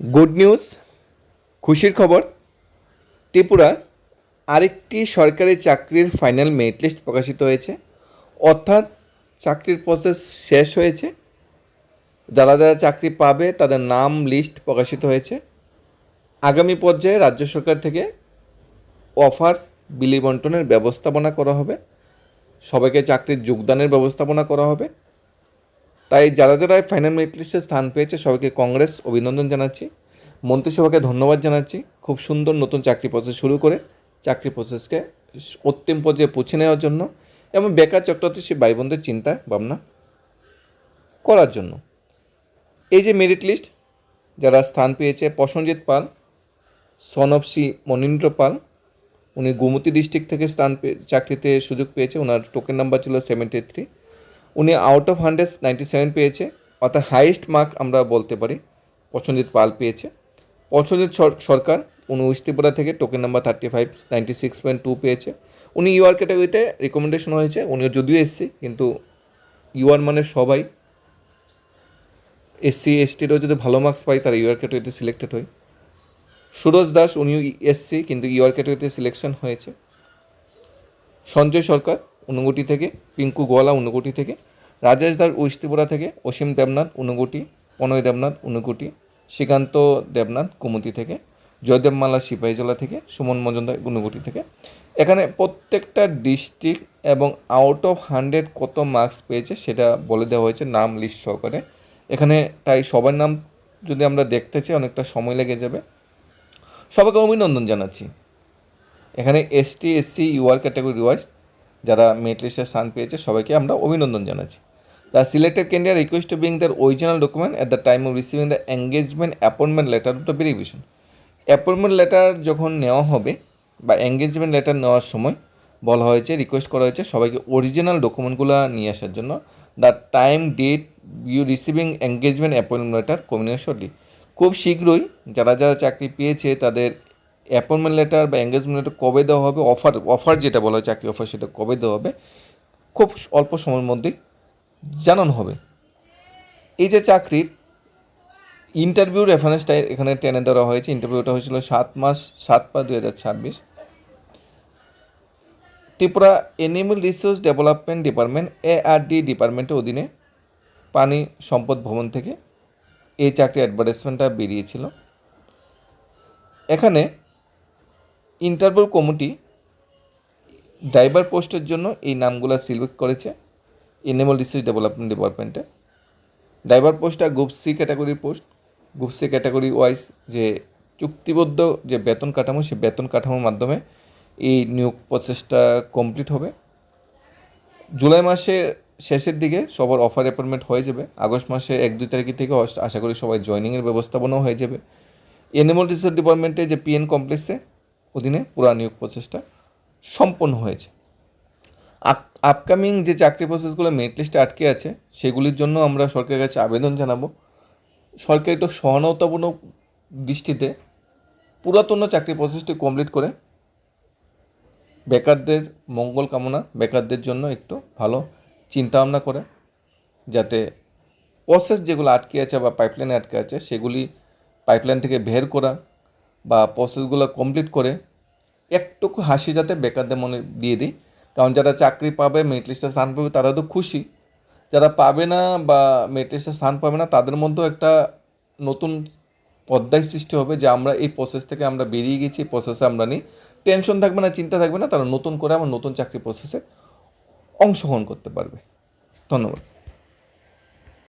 Good news, খুশির খবর। ত্রিপুরার আরেকটি সরকারি চাকরির ফাইনাল মেরিট লিস্ট প্রকাশিত হয়েছে, অর্থাৎ চাকরির প্রসেস শেষ হয়েছে। যারা যারা চাকরি পাবে তাদের নাম লিস্ট প্রকাশিত হয়েছে। আগামী পর্যায়ে রাজ্য সরকার থেকে অফার বিলি বন্টনের ব্যবস্থাপনা করা হবে, সবাইকে চাকরির যোগদানের ব্যবস্থাপনা করা হবে। তাই যারা যারা ফাইনাল মেরিট লিস্টে স্থান পেয়েছে সবাইকে কংগ্রেস, অভিনন্দন জানাচ্ছি। মন্ত্রিসভাকে ধন্যবাদ জানাচ্ছি, খুব সুন্দর নতুন চাকরি প্রসেস শুরু করে চাকরি প্রসেসকে অন্তিম পর্যায়ে পৌঁছে নেওয়ার জন্য এবং বেকার চক্রান্তি ভাই বোনদের চিন্তা ভাবনা করার জন্য। এই যে মেরিট লিস্ট, যারা স্থান পেয়েছে: প্রসেনজিৎ পাল, সনপসি মনীন্দ্র পাল, উনি গোমতী ডিস্ট্রিক্ট থেকে চাকরিতে সুযোগ পেয়েছে। ওনার টোকেন নাম্বার ছিল 73। উনি আউট অফ 100 97 পেয়েছে, অর্থাৎ হাইয়েস্ট মার্ক আমরা বলতে পারি প্রসেনজিৎ পাল পেয়েছে। প্রসেনজিৎ সরকার উনি ত্রিপুরা থেকে টোকেন নাম্বার 35 96.2 পেয়েছে। উনি ইউআর ক্যাটাগরিতে রিকমেন্ডেশন হয়েছে। উনিও যদিও এসসি, কিন্তু ইউআর মানে সবাই, এসসি এসটিরও যদি ভালো মার্কস পাই তারা ইউআর ক্যাটাগরিতে সিলেক্টেড হয়। সুরজ দাস উনিও এসসি, কিন্তু ইউআর ক্যাটাগরিতে সিলেকশন হয়েছে। সঞ্জয় সরকার ঊনকোটি থেকে, পিঙ্কু গোয়ালা ঊনকোটি থেকে, রাজেশ দাস ত্রিপুরা থেকে, অসীম দেবনাথ ঊনকোটি, প্রণয় দেবনাথ ঊনকোটি, শ্রীকান্ত দেবনাথ কুমতি থেকে, জয়দেব মালা সিপাহীজলা থেকে, সুমন মজুমদার ঊনকোটি থেকে। এখানে প্রত্যেকটা ডিস্ট্রিক্ট এবং আউট অফ 100 কত মার্কস পেয়েছে সেটা বলে দেওয়া হয়েছে নাম লিস্ট সহকারে এখানে। তাই সবার নাম যদি আমরা দেখতে চাই অনেকটা সময় লেগে যাবে। সবাইকে অভিনন্দন জানাচ্ছি। এখানে ST SC UR category wise যারা মেরিট লিস্টে স্থান পেয়েছে সবাইকে আমরা অভিনন্দন জানাচ্ছি। The selected candidate request to bring their original document at the time of receiving the engagement appointment letter of the verification. Appointment letter যখন নেওয়া হবে বা এঙ্গেজমেন্ট লেটার নেওয়ার সময় বলা হয়েছে, রিকোয়েস্ট করা হয়েছে সবাইকে অরিজিনাল ডকুমেন্টগুলো নিয়ে আসার জন্য। The time date you receiving engagement appointment letter communicate shortly. খুব শীঘ্রই যারা যারা চাকরি পেয়েছে তাদের অ্যাপয়েন্টমেন্ট লেটার বা এঙ্গেজমেন্ট লেটার কবে দেওয়া হবে, অফার যেটা বলা হয় চাকরি অফার, সেটা কবে দেওয়া হবে খুব অল্প সময়ের মধ্যেই জানানো হবে। এই যে চাকরির ইন্টারভিউ রেফারেন্সটা এখানে টেনে দেওয়া হয়েছে। ইন্টারভিউটা হয়েছিল 7/7/2026। Tripura animal resource development department ARD ডিপার্টমেন্টের অধীনে পানি সম্পদ ভবন থেকে এই চাকরি অ্যাডভার্টাইজমেন্টটা বেরিয়েছিল। এখানে ইন্টারভিউ কমিটি ড্রাইভার পোস্টের জন্য এই নামগুলো সিলেক্ট করেছে এনিম্যাল রিসোর্স ডেভেলপমেন্ট ডিপার্টমেন্টে। ড্রাইভার পোস্টটা গ্রুপ সি ক্যাটাগরির post. Group C category wise যে চুক্তিবদ্ধ যে বেতন কাঠামো, সেই বেতন কাঠামোর মাধ্যমে এই নিয়োগ প্রসেসটা কমপ্লিট হবে। জুলাই মাসের শেষের দিকে সবার অফার অ্যাপয়েন্টমেন্ট হয়ে যাবে। আগস্ট মাসে 1-2 তারিখ থেকে আশা করি সবাই জয়েনিংয়ের ব্যবস্থাপনাও হয়ে যাবে। এনিম্যাল রিসোর্স ডিপার্টমেন্টে যে পিএন কমপ্লেক্সে অধীনে পুরা নিয়োগ প্রসেসটা সম্পন্ন হয়েছে। আপকামিং যে চাকরি প্রসেসগুলো মেরিট লিস্টে আটকে আছে সেগুলির জন্য আমরা সরকারের কাছে আবেদন জানাবো। সরকার একটু সহানুভূতিপূর্ণ দৃষ্টিতে পুরাতন চাকরি প্রসেসটি কমপ্লিট করে বেকারদের মঙ্গল কামনা, বেকারদের জন্য একটু ভালো চিন্তাভাবনা করে, যাতে প্রসেস যেগুলো আটকে আছে বা পাইপলাইনে আটকে আছে সেগুলি পাইপলাইন থেকে বের করা বা প্রসেসগুলো কমপ্লিট করে একটুকু হাসি যাতে বেকারদের মনে দিয়ে দিই। কারণ যারা চাকরি পাবে, মেরিট লিস্টে স্থান পাবে, তারা তো খুশি। যারা পাবে না বা মেরিট লিস্টে স্থান পাবে না তাদের মধ্যেও একটা নতুন পর্যায় সৃষ্টি হবে যে আমরা এই প্রসেস থেকে আমরা বেরিয়ে গেছি, প্রসেসে আমরা নিই, টেনশন থাকবে না, চিন্তা থাকবে না। তারা নতুন করে আমার নতুন চাকরি প্রসেসে অংশগ্রহণ করতে পারবে। ধন্যবাদ।